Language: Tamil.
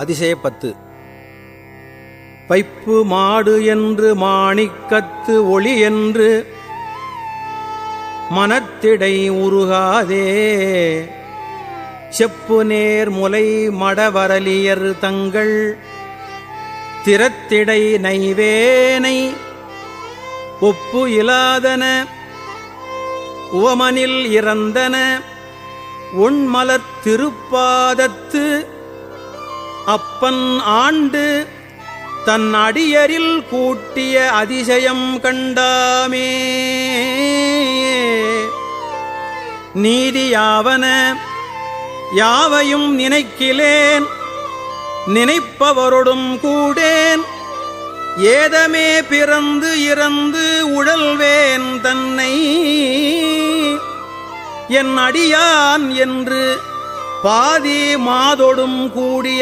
அதிசயப்பத்து. வைப்பு மாடு என்று மாணிக்கத்து ஒளி என்று மனத்திடை உருகாதே, செப்பு நேர் முலை மடவரலியர் தங்கள் திறத்திடை நைவேனை ஒப்பு இலாதன உவமனில் இறந்தன ஒண்மலர் திருப்பாதத்து அப்பன் ஆண்டு தன் அடியரில் கூட்டிய அதிசயம் கண்டாமே. நீதியாவன யாவையும் நினைக்கிலேன், நினைப்பவரொடும் கூடேன், ஏதமே பிறந்து இறந்து உழல்வேன் தன்னை என் அடியான் என்று பாதி மாதொடும் கூடிய